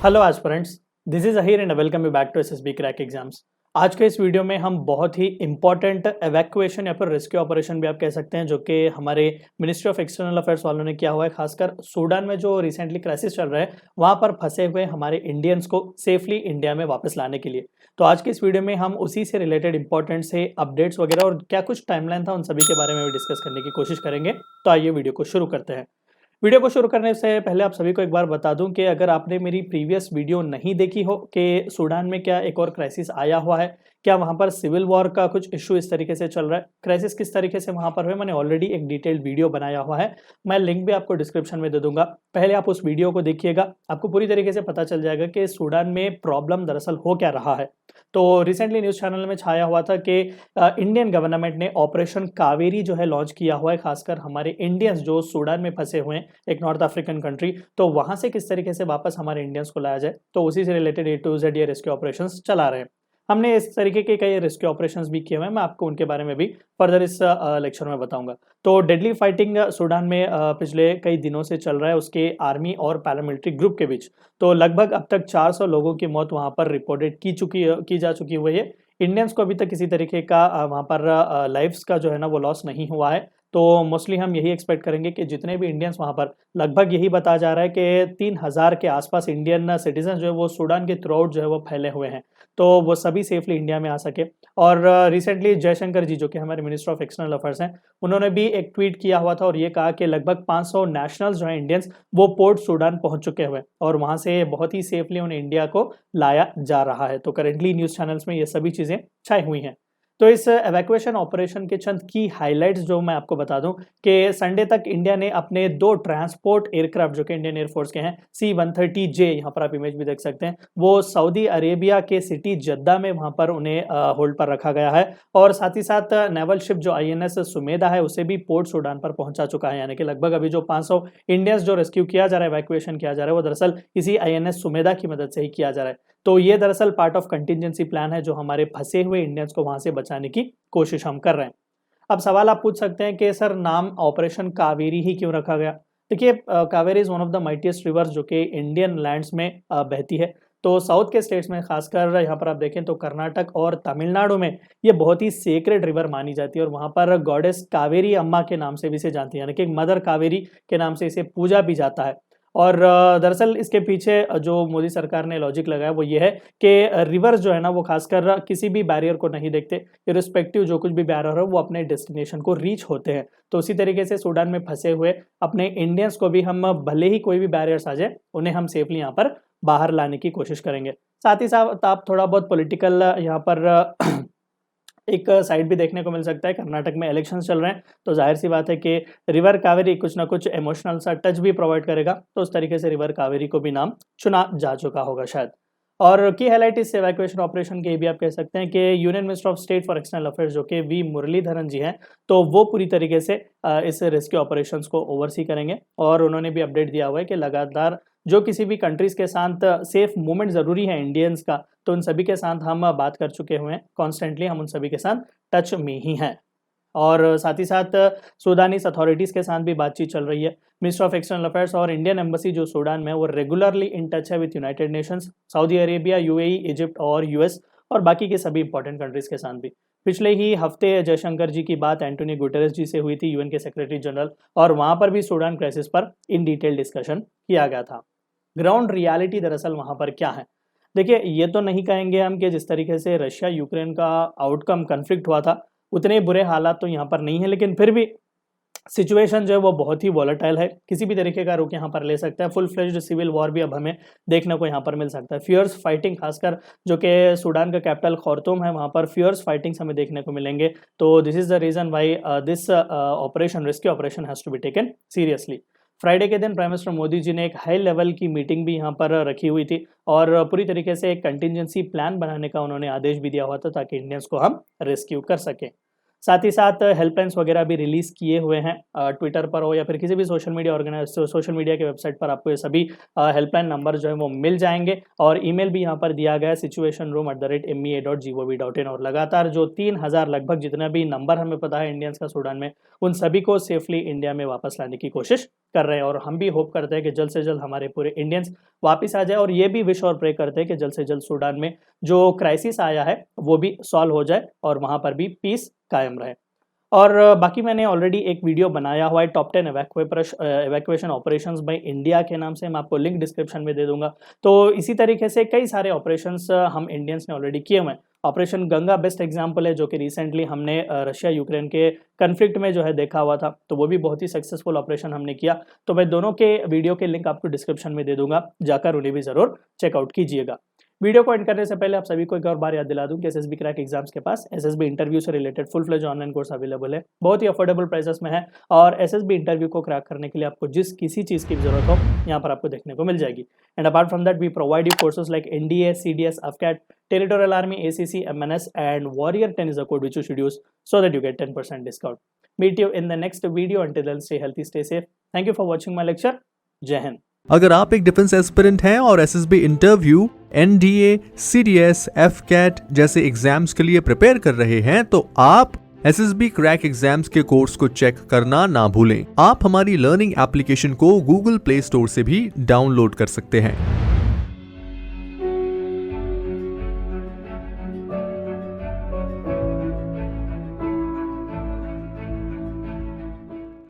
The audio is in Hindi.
Hello aspirants, this is Ahir and welcome you back to SSB crack exams. आज के इस वीडियो में हम बहुत ही इंपॉर्टेंट एवैक्यूएशन या फिर रेस्क्यू ऑपरेशन भी आप कह सकते हैं जो कि हमारे मिनिस्ट्री ऑफ एक्सटर्नल अफेयर्स वालों ने किया हुआ है। खासकर सूडान में जो रिसेंटली क्राइसिस चल रहा है वहां पर फंसे हुए हमारे इंडियंस को सेफली इंडिया में वापस लाने के लिए। तो आज के इस वीडियो में हम उसी से रिलेटेड इंपॉर्टेंट से अपडेट्स वगैरह और क्या कुछ टाइमलाइन था उन सभी के बारे में भी डिस्कस करने की कोशिश करेंगे। तो आइए वीडियो को शुरू करते हैं। वीडियो को शुरू करने से पहले आप सभी को एक बार बता दूं कि अगर आपने मेरी प्रीवियस वीडियो नहीं देखी हो कि सूडान में क्या एक और क्राइसिस आया हुआ है, क्या वहां पर सिविल वॉर का कुछ इशू इस तरीके से चल रहा है, क्राइसिस किस तरीके से वहां पर हुए, मैंने ऑलरेडी एक डिटेल्ड वीडियो बनाया हुआ है। मैं लिंक भी आपको डिस्क्रिप्शन में दे दूंगा। पहले आप उस वीडियो को देखिएगा, आपको पूरी तरीके से पता चल जाएगा कि सूडान में प्रॉब्लम दरअसल हो क्या रहा है। तो रिसेंटली न्यूज़ चैनल में छाया हुआ था कि इंडियन गवर्नमेंट ने ऑपरेशन कावेरी जो है लॉन्च किया हुआ है, खासकर हमारे इंडियंस जो सूडान में फंसे हुए हैं, एक नॉर्थ अफ्रीकन कंट्री, तो वहां से किस तरीके से वापस हमारे इंडियंस को लाया जाए, तो उसी से रिलेटेड ए टू जेड ये रेस्क्यू ऑपरेशंस चला रहे हैं। हमने इस तरीके के कई रेस्क्यू ऑपरेशंस भी किए हुए हैं, मैं आपको उनके बारे में भी फर्दर इस लेक्चर में बताऊंगा। तो डेडली फाइटिंग सूडान में पिछले कई दिनों से चल रहा है उसके आर्मी और पैरामिलिट्री ग्रुप के बीच। तो लगभग अब तक 400 लोगों की मौत वहां पर रिपोर्टेड की जा चुकी हुई है। इंडियंस को अभी तक किसी तरीके का वहां पर लाइफ्स का जो है ना वो लॉस नहीं हुआ है। तो मोस्टली हम यही एक्सपेक्ट करेंगे कि जितने भी इंडियंस वहां पर, लगभग यही बताया जा रहा है कि 3000 के आसपास इंडियन सिटीजन जो है वो सूडान के थ्रू आउट जो है वो फैले हुए हैं, तो वो सभी सेफली इंडिया में आ सके। और रिसेंटली जयशंकर जी जो कि हमारे मिनिस्टर ऑफ एक्सटर्नल अफेयर्स हैं, उन्होंने भी एक ट्वीट किया हुआ था और ये कहा कि लगभग 500 नेशनल्स जो हैं इंडियंस वो पोर्ट सूडान पहुंच चुके हुए और वहां से बहुत ही सेफली उन्हें इंडिया को लाया जा रहा है। तो करेंटली न्यूज़ चैनल्स में ये सभी चीज़ें छाई हुई हैं। तो इस एवैक्यूएशन ऑपरेशन के चंद की हाइलाइट्स जो मैं आपको बता दूं कि संडे तक इंडिया ने अपने 2 ट्रांसपोर्ट एयरक्राफ्ट जो कि इंडियन एयरफोर्स के हैं, C-130J, यहाँ पर आप इमेज भी देख सकते हैं, वो सऊदी अरेबिया के सिटी जद्दा में वहां पर उन्हें होल्ड पर रखा गया है। और साथ ही साथ नेवल शिप जो INS सुमेधा है उसे भी पोर्ट सूडान पर पहुंचा चुका है। यानी कि लगभग अभी जो 500 इंडियंस जो रेस्क्यू किया जा रहा है, एवैक्यूएशन किया जा रहा है, वो दरअसल इसी INS सुमेधा की मदद से ही किया जा रहा है। तो ये दरअसल पार्ट ऑफ कंटिजेंसी प्लान है जो हमारे फंसे हुए इंडियंस को वहां से बचाने की कोशिश हम कर रहे हैं। अब सवाल आप पूछ सकते हैं कि सर नाम ऑपरेशन कावेरी ही क्यों रखा गया। देखिए, Kaveri is one of the mightiest reverse जो कि इंडियन लैंड्स में बहती है। तो साउथ के स्टेट्स में, खासकर यहाँ पर आप देखें तो कर्नाटक और तमिलनाडु में ये बहुत ही सेक्रेड रिवर मानी जाती है और वहाँ पर गॉडेस कावेरी अम्मा के नाम से भी इसे जानती है, यानी कि मदर कावेरी के नाम से इसे पूजा भी जाता है। और दरअसल इसके पीछे जो मोदी सरकार ने लॉजिक लगाया वो ये है कि रिवर्स जो है ना वो खासकर किसी भी बैरियर को नहीं देखते, इर्रिस्पेक्टिव जो कुछ भी बैरियर हो वो अपने डेस्टिनेशन को रीच होते हैं। तो उसी तरीके से सूडान में फंसे हुए अपने इंडियंस को भी हम, भले ही कोई भी बैरियर्स आ जाए, उन्हें हम सेफली यहाँ पर बाहर लाने की कोशिश करेंगे। साथ ही साथ आप थोड़ा बहुत पॉलिटिकल यहाँ पर एक साइड भी देखने को मिल सकता है। कर्नाटक में इलेक्शंस चल रहे हैं तो जाहिर सी बात है कि रिवर कावेरी कुछ ना कुछ इमोशनल सा टच भी प्रोवाइड करेगा, तो उस तरीके से रिवर कावेरी को भी नाम चुना जा चुका होगा शायद। और की हाईलाइट इस एवैक्यूएशन ऑपरेशन के भी आप कह सकते हैं कि union minister of state for external affairs जो कि वी मुरलीधरन जी हैं, तो वो पूरी तरीके से इस रेस्क्यू ऑपरेशंस को ओवरसी करेंगे। और उन्होंने भी अपडेट दिया हुआ है कि लगातार जो किसी भी कंट्रीज के साथ सेफ मूवमेंट जरूरी है इंडियंस का, तो उन सभी के साथ हम बात कर चुके हुए हैं, कॉन्स्टेंटली हम उन सभी के साथ टच में ही हैं। और साथ ही साथ सूडानीज अथॉरिटीज़ के साथ भी बातचीत चल रही है। मिनिस्टर ऑफ एक्सटर्नल अफेयर्स और इंडियन एम्बेसी जो सूडान में है वो रेगुलरली इन टच है with United Nations, Saudi Arabia, UAE, Egypt और US और बाकी के सभी इंपॉर्टेंट कंट्रीज के साथ भी। पिछले ही हफ्ते जयशंकर जी की बात एंटोनियो गुटेरेस जी से हुई थी, UN के सेक्रेटरी जनरल, और वहाँ पर भी सूडान क्राइसिस पर इन डिटेल डिस्कशन किया गया था। ग्राउंड रियलिटी दरअसल वहाँ पर क्या है, देखिए ये तो नहीं कहेंगे हम कि जिस तरीके से रशिया यूक्रेन का आउटकम कन्फ्लिक्ट हुआ था उतने बुरे हालात तो यहाँ पर नहीं है, लेकिन फिर भी सिचुएशन जो है वो बहुत ही वॉलेटाइल है, किसी भी तरीके का रुख यहाँ पर ले सकता है। फुल फ्लेज्ड सिविल वॉर भी अब हमें देखने को यहाँ पर मिल सकता है। फियर्स फाइटिंग, खासकर जो कि सूडान का कैपिटल खार्तूम है वहाँ पर फियर्स फाइटिंग्स हमें देखने को मिलेंगे। तो this is the reason why this operation, rescue operation has to be taken seriously. Friday के दिन प्राइम मिनिस्टर मोदी जी ने एक हाई लेवल की मीटिंग भी यहाँ पर रखी हुई थी और पूरी तरीके से एक कंटिजेंसी प्लान बनाने का उन्होंने आदेश भी दिया हुआ था ताकि इंडियंस को हम रेस्क्यू कर सकें। साथ ही साथ हेल्पलाइंस वगैरह भी रिलीज़ किए हुए हैं, ट्विटर पर हो या फिर किसी भी सोशल मीडिया के वेबसाइट पर आपको ये सभी हेल्पलाइन नंबर जो है वो मिल जाएंगे। और ईमेल भी यहाँ पर दिया गया है situationroom@mea.gov.in। और लगातार जो 3000 लगभग जितना भी नंबर हमें पता है इंडियंस का सूडान में, उन सभी को सेफली इंडिया में वापस लाने की कोशिश कर रहे हैं। और हम भी होप करते हैं कि जल्द से जल्द हमारे पूरे इंडियंस वापस आ जाए, और ये भी विश और प्रे करते हैं कि जल्द से जल्द सूडान में जो क्राइसिस आया है वो भी सॉल्व हो जाए और वहाँ पर भी पीस कायम रहे। और बाकी मैंने ऑलरेडी एक वीडियो बनाया हुआ है top 10 evacuation operations by India के नाम से, मैं आपको लिंक डिस्क्रिप्शन में दे दूंगा। तो इसी तरीके से कई सारे ऑपरेशंस हम इंडियंस ने ऑलरेडी किए हुए हैं। ऑपरेशन गंगा बेस्ट एग्जांपल है, जो कि रिसेंटली हमने रशिया यूक्रेन के कन्फ्लिक्ट में जो है देखा हुआ था, तो वो भी बहुत ही सक्सेसफुल ऑपरेशन हमने किया। तो मैं दोनों के वीडियो के लिंक आपको डिस्क्रिप्शन में दे दूंगा, जाकर उन्हें भी ज़रूर चेकआउट कीजिएगा। वीडियो को एंड करने से पहले आप सभी को एक और बार याद दिला दूं कि एसएसबी क्रैक एग्जाम्स के पास एसएसबी इंटरव्यू से related full fledge online course available है, बहुत ही अफोर्डेबल प्राइसेस में है। और एसएसबी इंटरव्यू को क्रैक करने के लिए आपको जिस किसी चीज़ की जरूरत हो यहाँ पर आपको देखने को मिल जाएगी। And apart from that we provide you courses like NDA, CDS, AFCAT, territorial army, ACC, MNS and warrior 10 is a code which you should use so that you get 10% discount. Meet you in the next video. Until then, stay healthy, stay safe. Thank you for watching my lecture. जय हिंद। अगर आप एक डिफेंस एस्पिरेंट हैं और SSB interview, NDA, CDS, AFCAT जैसे एग्जाम्स के लिए प्रिपेयर कर रहे हैं तो आप एसएसबी क्रैक एग्जाम्स के कोर्स को चेक करना ना भूलें। आप हमारी लर्निंग एप्लीकेशन को गूगल प्ले स्टोर से भी डाउनलोड कर सकते हैं।